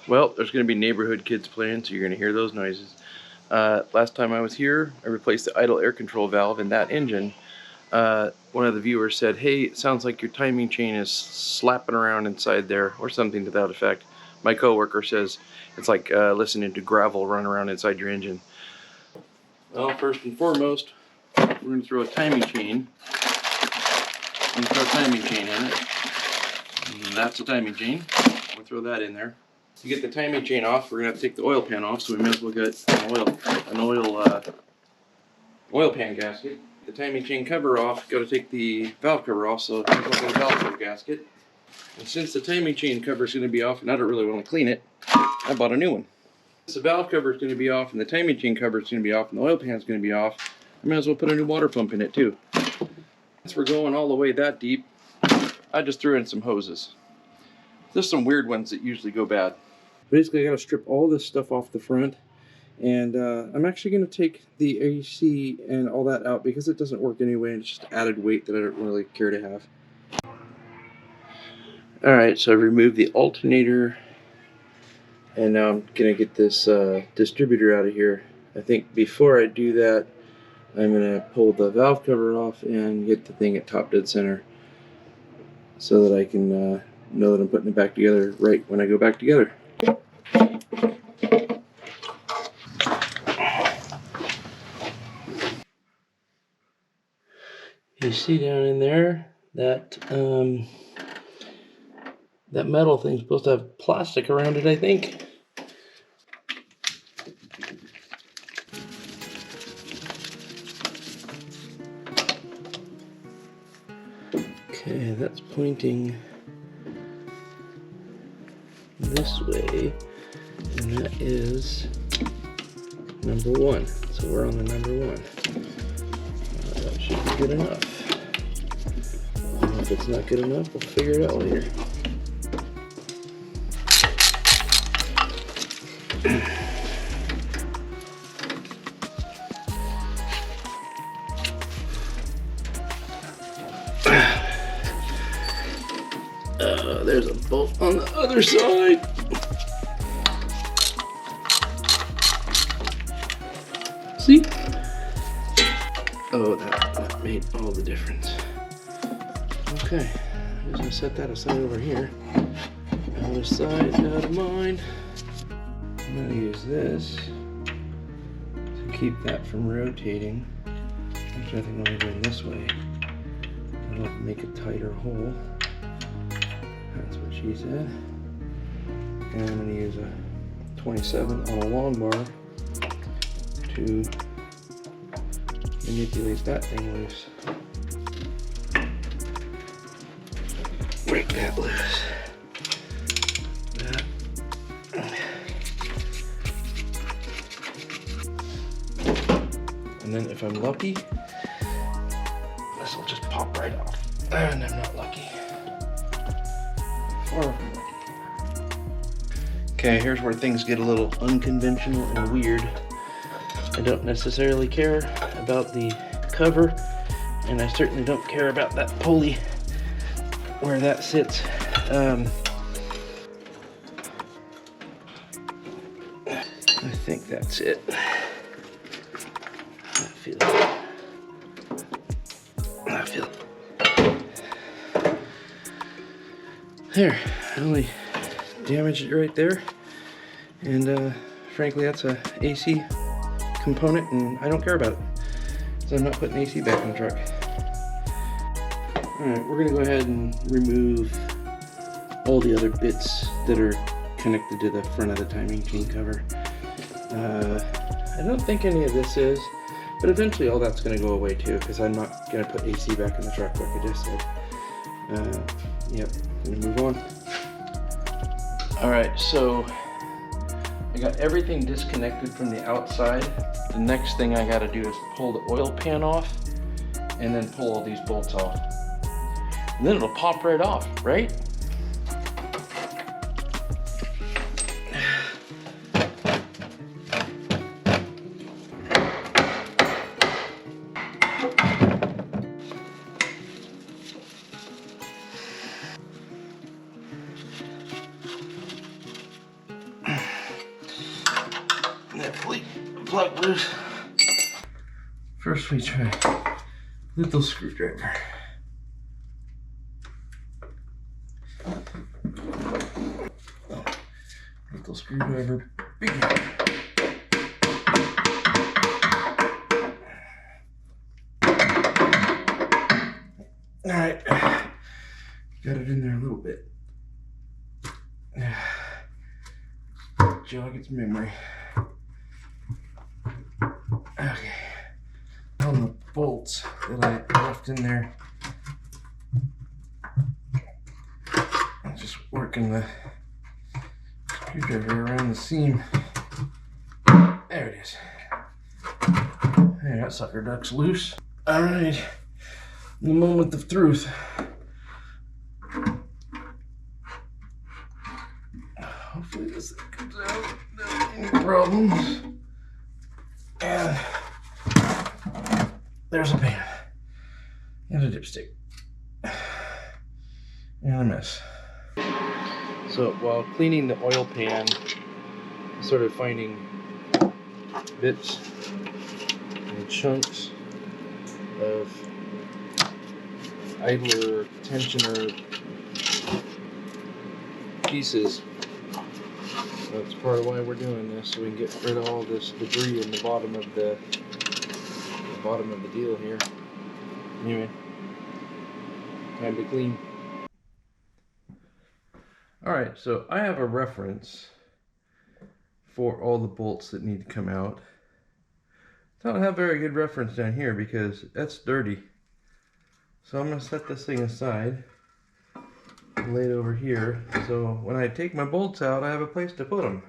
Well, there's going to be neighborhood kids playing, so you're going to hear those noises. Last time I was here, I replaced the idle air control valve in that engine. One of the viewers said, "Hey, it sounds like your timing chain is slapping around inside there," or something to that effect. My coworker says it's like listening to gravel run around inside your engine. Well, first and foremost, we're going to throw a timing chain. I'm going to throw a timing chain in it. And that's a timing chain. We'll throw that in there. To get the timing chain off, we're going to have to take the oil pan off, so we may as well get an oil pan gasket. The timing chain cover off, got to take the valve cover off, so we'll get a valve cover gasket. And since the timing chain cover is going to be off, and I don't really want to clean it, I bought a new one. Since the valve cover is going to be off, and the timing chain cover is going to be off, and the oil pan is going to be off, I may as well put a new water pump in it too. Since we're going all the way that deep, I just threw in some hoses. There's some weird ones that usually go bad. Basically, I got to strip all this stuff off the front, and I'm actually going to take the AC and all that out because it doesn't work anyway, and it's just added weight that I don't really care to have. Alright, so I've removed the alternator, and now I'm going to get this distributor out of here. I think before I do that, I'm going to pull the valve cover off and get the thing at top dead center so that I can know that I'm putting it back together right when I go back together. You see down in there that that metal thing's supposed to have plastic around it, I think. Okay, that's pointing this way, and that is number 1. So we're on the number 1. That should be good enough. If it's not good enough, we'll figure it out later. There's a bolt on the other side. See? Oh, that made all the difference. Okay, I'm just gonna set that aside over here. Out of sight, out of mind. I'm gonna use this to keep that from rotating. Actually, I think I'm only going this way. It'll make a tighter hole. That's what she said. And I'm gonna use a 27 on a long bar to manipulate that thing loose. Break that loose. That. And then if I'm lucky, this will just pop right off. And I'm not lucky. Or if I'm lucky. Okay, here's where things get a little unconventional and weird. I don't necessarily care about the cover, and I certainly don't care about that pulley where that sits. I think that's it. I feel it. There, I only damaged it right there, and frankly that's a AC component and I don't care about it, so I'm not putting AC back in the truck. Alright, we're going to go ahead and remove all the other bits that are connected to the front of the timing chain cover. I don't think any of this is, but eventually all that's going to go away too, because I'm not going to put AC back in the truck like I just said. Yep, I'm going to move on. Alright, so I got everything disconnected from the outside. The next thing I got to do is pull the oil pan off and then pull all these bolts off. And then it'll pop right off, right? plug loose. First we try little screwdriver. Little screwdriver, big one. Alright, got it in there a little bit. Jog its memory. Okay, on the bolts that I left in there, I'm just working the screwdriver around the seam. There it is. There, that sucker duck's loose. Alright, the moment of truth. Hopefully this thing comes out without any problems. And there's a pan. And a dipstick. And a mess. So while cleaning the oil pan, I'm sort of finding bits and chunks of idler tensioner pieces. That's part of why we're doing this, so we can get rid of all this debris in the bottom of the deal here. Anyway, time to clean. Alright, so I have a reference for all the bolts that need to come out. I don't have very good reference down here because that's dirty. So I'm going to set this thing aside and lay it over here, so when I take my bolts out I have a place to put them.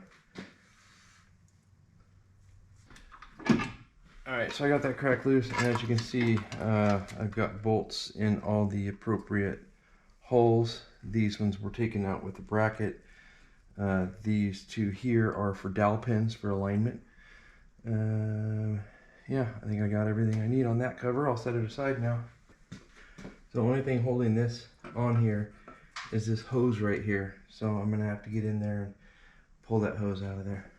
Alright, so I got that crack loose, and as you can see I've got bolts in all the appropriate holes. These ones were taken out with a bracket. These two here are for dowel pins for alignment. Yeah, I think I got everything I need on that cover. I'll set it aside now. So the only thing holding this on here is this hose right here. So I'm going to have to get in there and pull that hose out of there.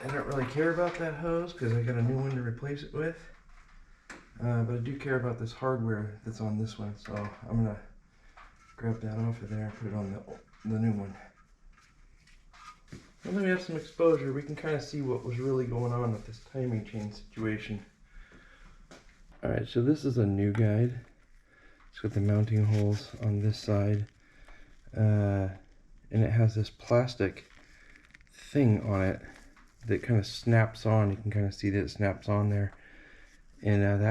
I don't really care about that hose because I got a new one to replace it with. But I do care about this hardware that's on this one. So I'm going to grab that off of there and put it on the new one. Now that we have some exposure, we can kind of see what was really going on with this timing chain situation. Alright, so this is a new guide. It's got the mounting holes on this side. And it has this plastic thing on it that kind of snaps on. You can kind of see that it snaps on there. And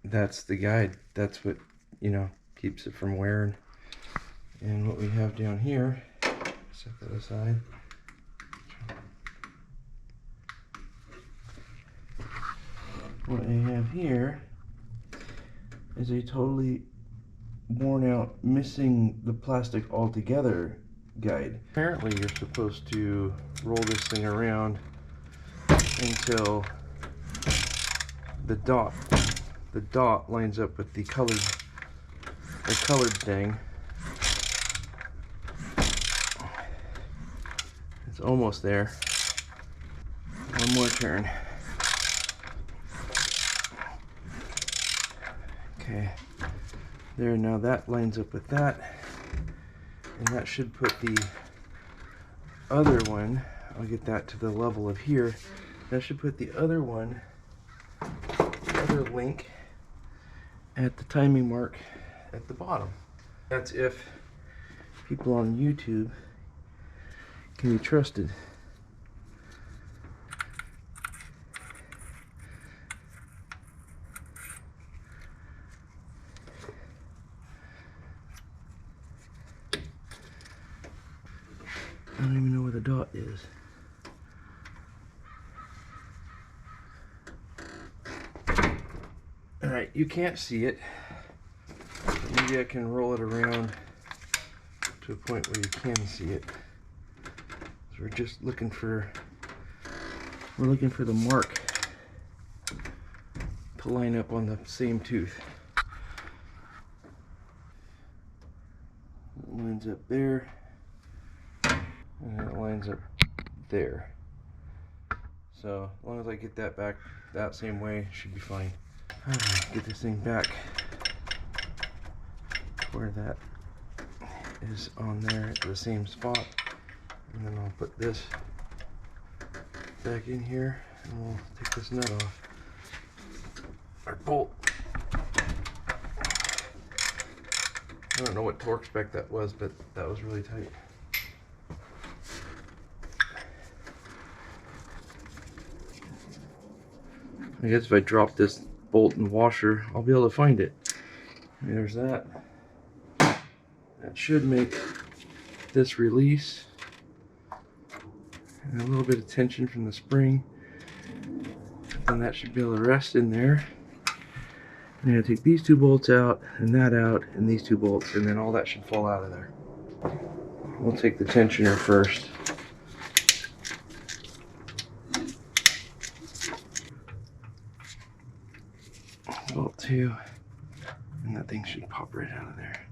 that's the guide. That's what, you know, keeps it from wearing. And what we have down here, set that aside. What I have here is a totally worn out, missing the plastic altogether guide. Apparently you're supposed to roll this thing around until the dot lines up with the colored thing. It's almost there. One more turn. Okay, there, now that lines up with that, and that should put the other one, I'll get that to the level of here, that should put the other one, the other link at the timing mark at the bottom. That's if people on YouTube can be trusted. I don't even know where the dot is. Alright, you can't see it. Maybe I can roll it around to a point where you can see it. So we're just looking for the mark to line up on the same tooth. It lines up there. and it lines up there. So as long as I get that back that same way, should be fine. Get this thing back where that is on there at the same spot, and then I'll put this back in here, and we'll take this nut off, or bolt. I don't know what torque spec that was, but that was really tight. I guess if I drop this bolt and washer, I'll be able to find it. There's that. That should make this release. And a little bit of tension from the spring. Then that should be able to rest in there. I'm going to take these two bolts out, and that out, and these two bolts, and then all that should fall out of there. We'll take the tensioner first. Bolt 2, and that thing should pop right out of there.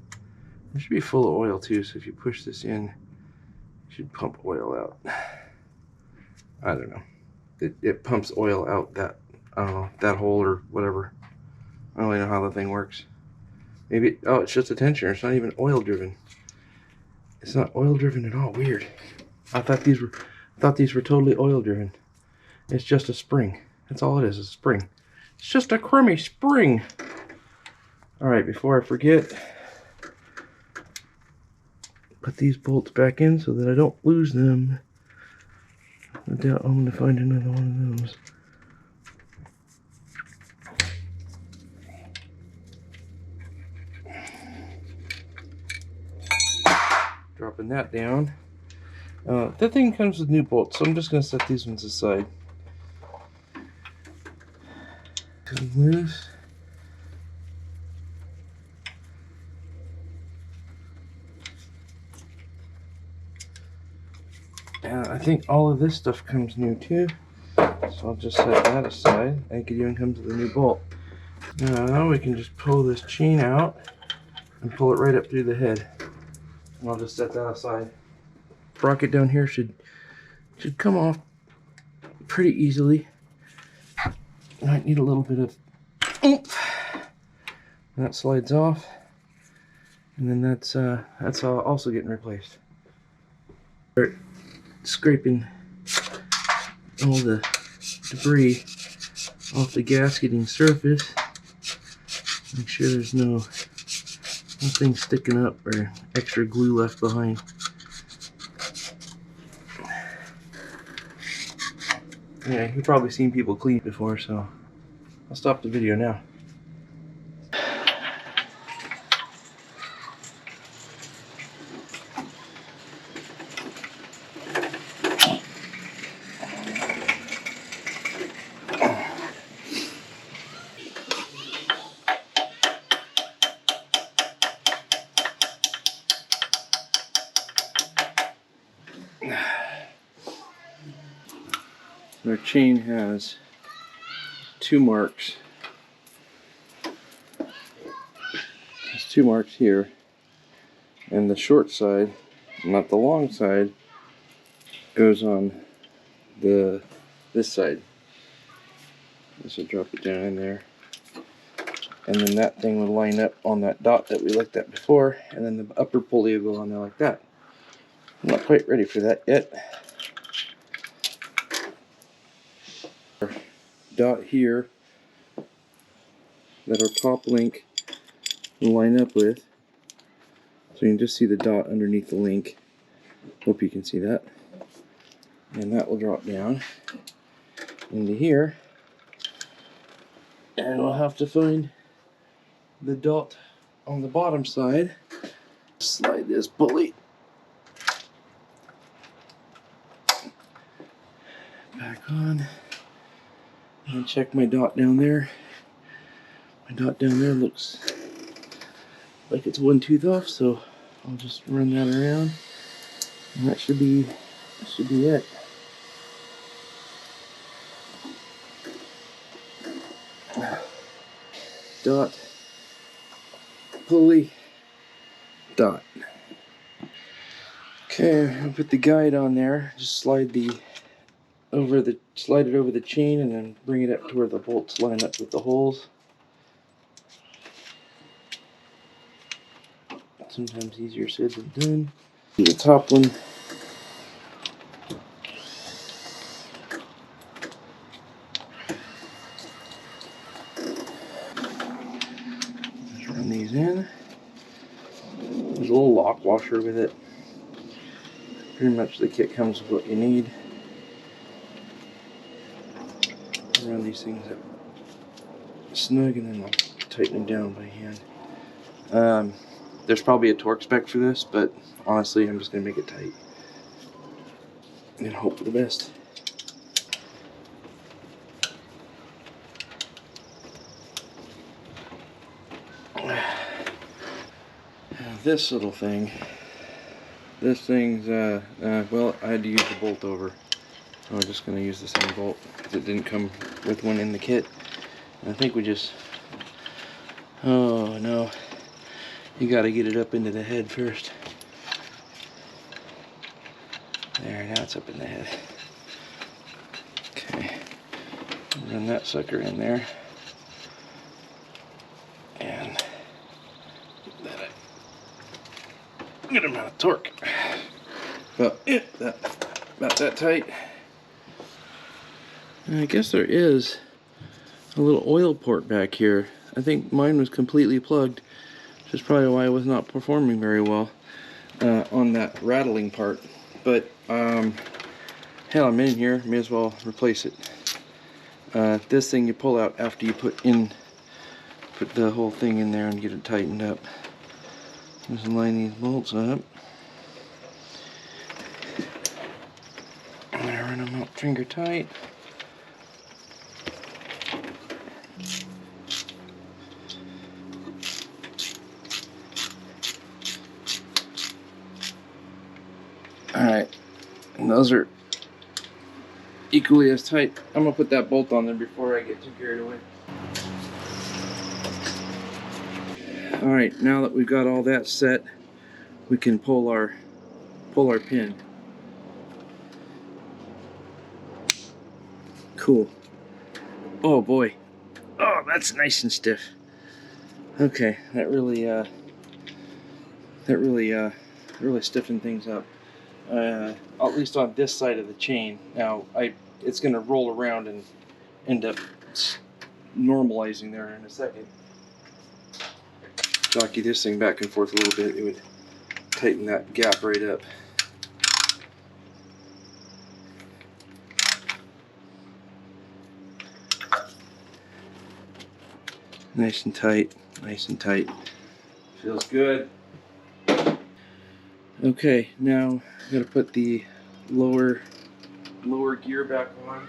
It should be full of oil too, so if you push this in, it should pump oil out. I don't know. It pumps oil out that, I don't know, that hole or whatever. I don't really know how the thing works. Maybe, oh, it's just a tensioner. It's not even oil driven. It's not oil driven at all. Weird. I thought these were totally oil driven. It's just a spring. That's all it is, a spring. It's just a crummy spring. All right, before I forget, put these bolts back in so that I don't lose them. I doubt I'm going to find another one of those. Dropping that down. That thing comes with new bolts, so I'm just going to set these ones aside. Come loose. And I think all of this stuff comes new too, so I'll just set that aside. I think it even comes with a new bolt. Now we can just pull this chain out and pull it right up through the head. And I'll just set that aside. Sprocket down here should come off pretty easily. Might need a little bit of oomph. That slides off, and then that's also getting replaced. Start scraping all the debris off the gasketing surface. Make sure there's nothing sticking up or extra glue left behind. Yeah, you've probably seen people clean before, so I'll stop the video now. Our chain has two marks. There's two marks here, and the short side, not the long side, goes on this side. This will drop it down in there, and then that thing will line up on that dot that we looked at before, and then the upper pulley will go on there like that. I'm not quite ready for that yet. Dot here that our pop link will line up with, so you can just see the dot underneath the link. Hope you can see that. And that will drop down into here, and we'll have to find the dot on the bottom side. Slide this pulley back on. And check my dot down there. My dot down there looks like it's one tooth off, so I'll just run that around, and that should be it. Dot, pulley, dot. Okay, I'll put the guide on there. Just slide it over the chain and then bring it up to where the bolts line up with the holes. Sometimes easier said than done. Do the top one. Just run these in. There's a little lock washer with it. Pretty much the kit comes with what you need. Run these things up snug and then I'll tighten them down by hand. There's probably a torque spec for this, but honestly I'm just going to make it tight and hope for the best. This little thing, this thing's, well, I had to use the bolt over. So I'm just going to use the same bolt because it didn't come with one in the kit. And I think we just, oh no, you got to get it up into the head first. There, now it's up in the head. Okay, run that sucker in there. And get that a good amount of torque. About that tight. And I guess there is a little oil port back here. I think mine was completely plugged, which is probably why it was not performing very well on that rattling part. But hell, I'm in here, may as well replace it. This thing you pull out after you put the whole thing in there and get it tightened up. Just line these bolts up. I'm gonna run them up finger tight. Alright, and those are equally as tight. I'm gonna put that bolt on there before I get too carried away. Alright, now that we've got all that set, we can pull our pin. Cool. Oh boy. Oh, that's nice and stiff. Okay, that really stiffened things up. At least on this side of the chain. Now it's going to roll around and end up normalizing there in a second. Jockey this thing back and forth a little bit, it would tighten that gap right up. Nice and tight, nice and tight. Feels good. Okay, now I'm gonna put the lower gear back on.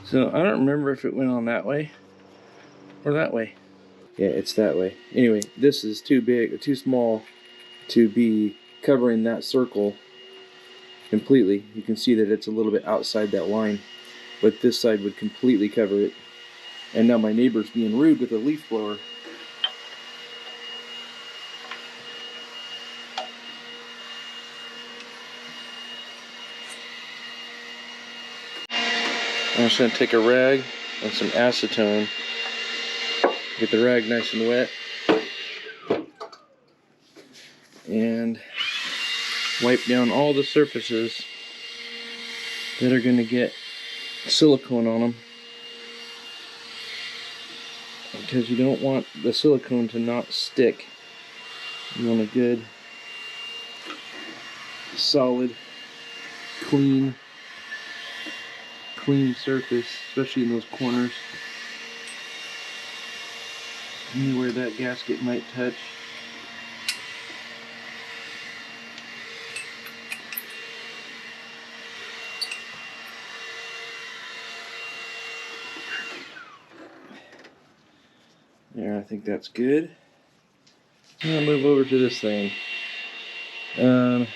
So I don't remember if it went on that way or that way. Yeah, it's that way. Anyway, this is too big or too small to be covering that circle completely. You can see that it's a little bit outside that line, but this side would completely cover it. And now my neighbor's being rude with a leaf blower. I'm just going to take a rag and some acetone, get the rag nice and wet, and wipe down all the surfaces that are going to get silicone on them, because you don't want the silicone to not stick. You want a good, solid, clean surface, especially in those corners. Anywhere that gasket might touch. There, I think that's good. I'll move over to this thing. I'm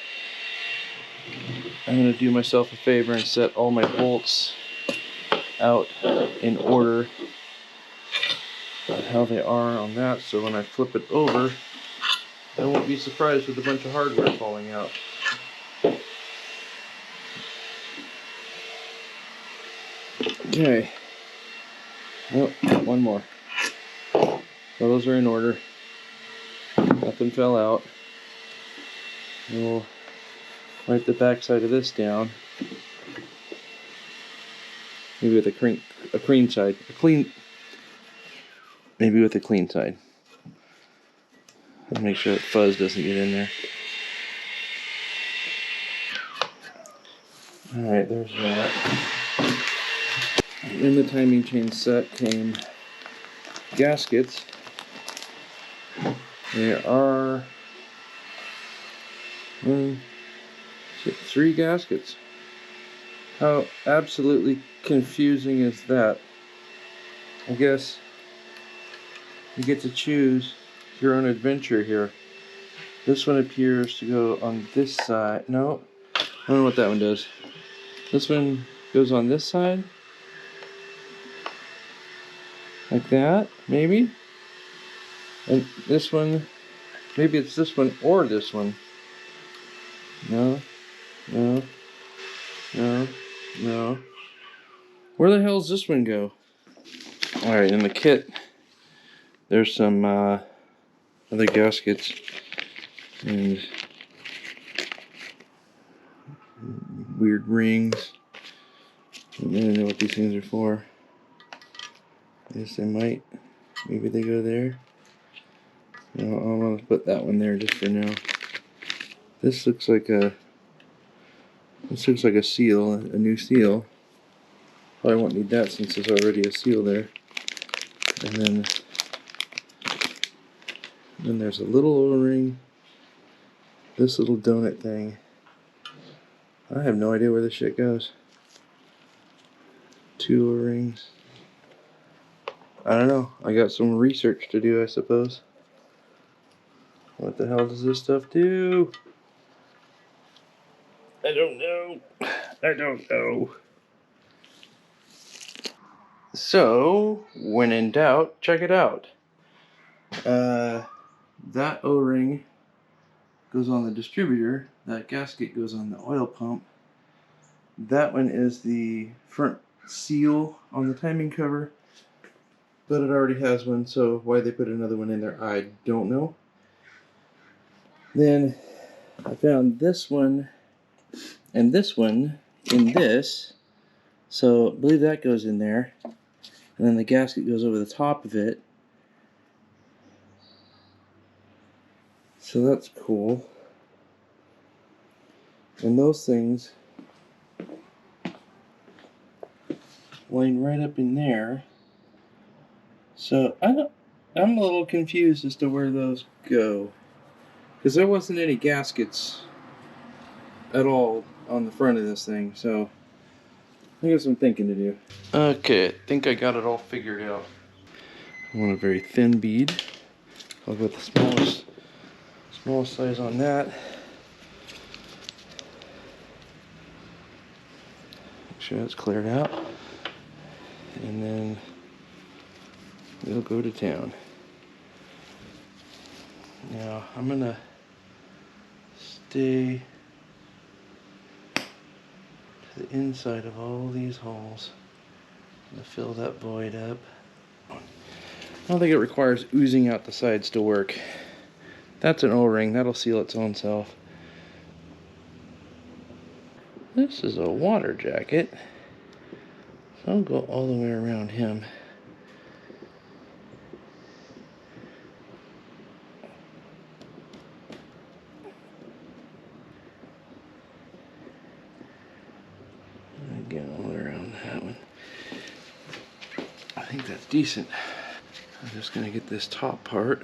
going to do myself a favor and set all my bolts out in order how they are on that, so when I flip it over I won't be surprised with a bunch of hardware falling out. Okay. Oh, one more. So those are in order. Nothing fell out. We'll wipe the back side of this down. Maybe with a clean side. Maybe with a clean side. Make sure that fuzz doesn't get in there. Alright, there's that. In the timing chain set came gaskets. There are 3 gaskets. How absolutely confusing is that? I guess you get to choose your own adventure here. This one appears to go on this side. No, I don't know what that one does. This one goes on this side. Like that, maybe? And this one, maybe it's this one or this one. No, no, no, no. Where the hell does this one go? Alright, in the kit, there's some other gaskets and weird rings. I don't really know what these things are for. I guess they might. Maybe they go there. No, I'm gonna put that one there just for now. This looks like a seal, a new seal. Probably won't need that since there's already a seal there. And then there's a little O-ring. This little donut thing. I have no idea where this shit goes. 2 O-rings. I don't know. I got some research to do, I suppose. What the hell does this stuff do? I don't know. I don't know. So, when in doubt, check it out. That O-ring goes on the distributor. That gasket goes on the oil pump. That one is the front seal on the timing cover. But it already has one, so why they put another one in there, I don't know. Then I found this one and this one in this. So I believe that goes in there. And then the gasket goes over the top of it. So that's cool. And those things line right up in there. So I'm a little confused as to where those go. Because there wasn't any gaskets at all on the front of this thing, so I got some thinking to do. Okay, I think I got it all figured out. I want a very thin bead. I'll go with the smallest size on that. Make sure that's cleared out. And then we'll go to town. Now I'm gonna stay to the inside of all these holes to fill that void up. I don't think it requires oozing out the sides to work. That's an O-ring, that'll seal its own self. This is a water jacket, so I'll go all the way around him. Again, all the way around that one. I think that's decent. I'm just going to get this top part.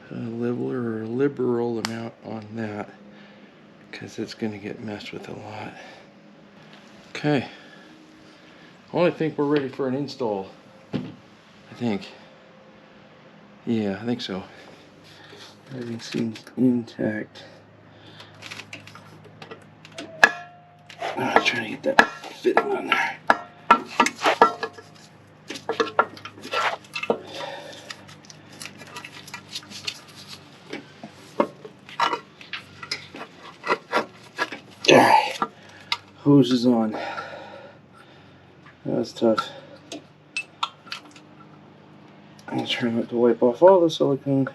Put a liberal amount on that, because it's going to get messed with a lot. Okay. Well, I think we're ready for an install. I think. Yeah, I think so. Everything seems intact. I'm trying to get that fitting on there. hoses on. That's tough. I'm gonna try not to wipe off all the silicone.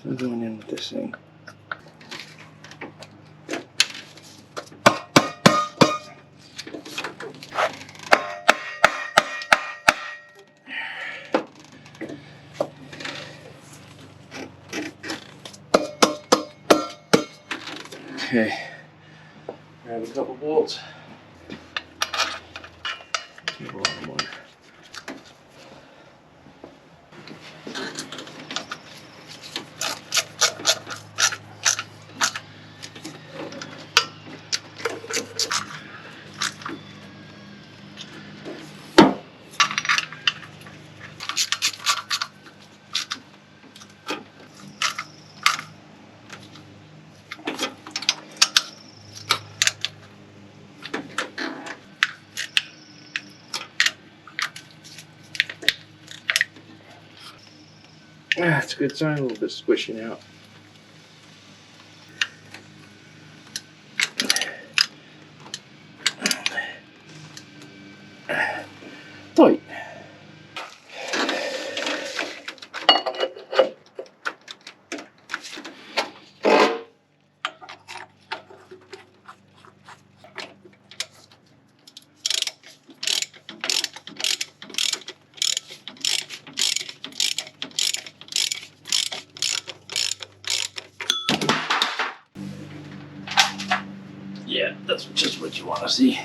So I'm going in with this thing. Okay, grab a couple bolts. Get a lot of them on. That's a good sign, a little bit squishing out. Tight. Yeah, that's just what you want to see.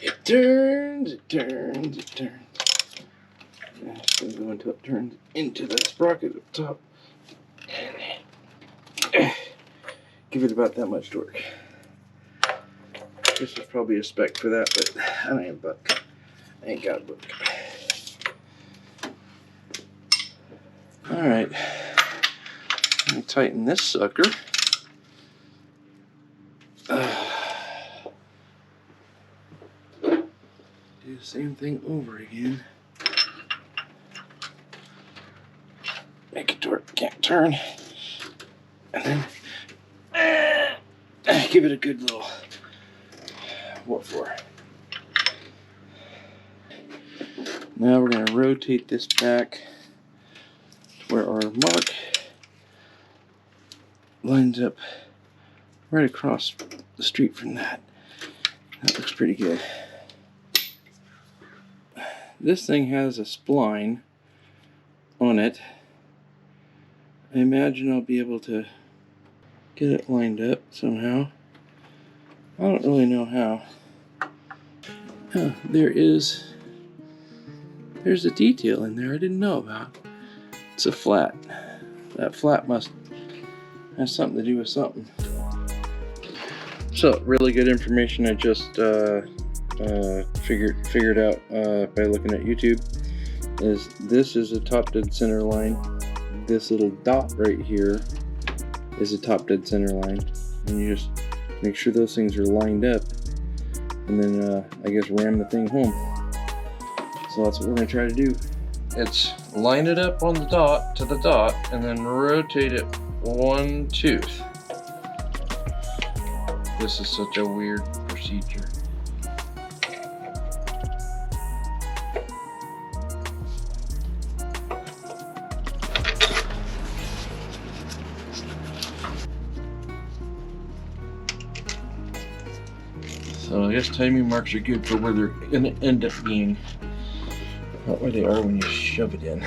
It turns, it turns, it turns. It's going to go until it turns into that sprocket up top. And give it about that much torque. This is probably a spec for that, but I don't have a buck. I ain't got a buck. Alright, let me tighten this sucker. Do the same thing over again. Make it to where it can't turn. And then give it a good little what for. Now we're going to rotate this back to where our mark lines up right across the street from that. That looks pretty good. This thing has a spline on it. I imagine I'll be able to get it lined up somehow. I don't really know how. Oh, there's a detail in there I didn't know about. It's a flat. That flat must have something to do with something. So, really good information I just figured out by looking at YouTube. This is a top dead center line. This little dot right here is a top dead center line. And you just make sure those things are lined up. And then I guess ram the thing home. So that's what we're going to try to do. It's line it up on the dot to the dot and then rotate it one tooth. This is such a weird procedure. So I guess timing marks are good for where they're going to end up being. Not where they are when you shove it in.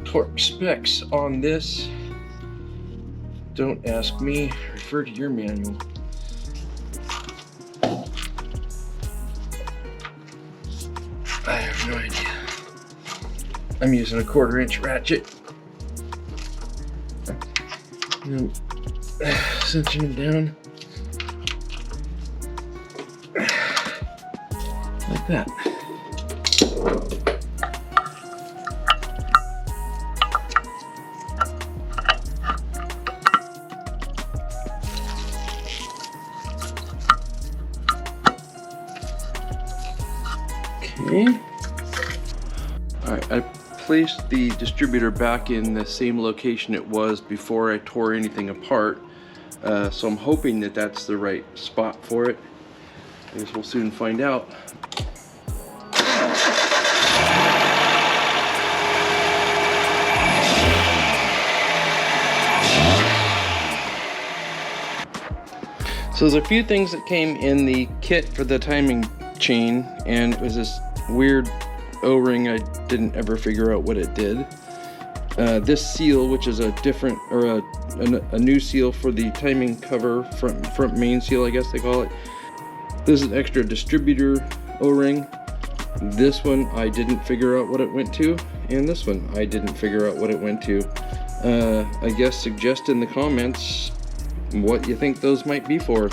Torque specs on this. Don't ask me, refer to your manual. I have no idea. I'm using a 1/4 inch ratchet. Cinching it down. Like that. Okay. Alright, I placed the distributor back in the same location it was before I tore anything apart. So I'm hoping that that's the right spot for it. I guess we'll soon find out. So there's a few things that came in the kit for the timing chain, and it was this weird O-ring. I didn't ever figure out what it did. This seal, which is a different, or a new seal for the timing cover, front main seal, I guess they call it. This is an extra distributor O-ring. This one I didn't figure out what it went to, and this one I didn't figure out what it went to. I guess suggest in the comments what you think those might be for.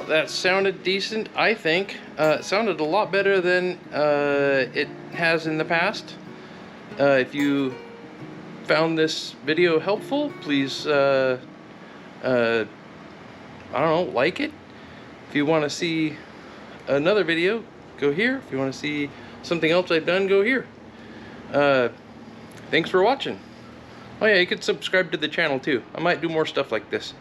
That sounded decent, I think. It sounded a lot better than it has in the past. If you found this video helpful, please I don't know, like it. If you want to see another video, go here. If you want to see something else I've done, go here. Thanks for watching. Oh yeah, you could subscribe to the channel too. I might do more stuff like this.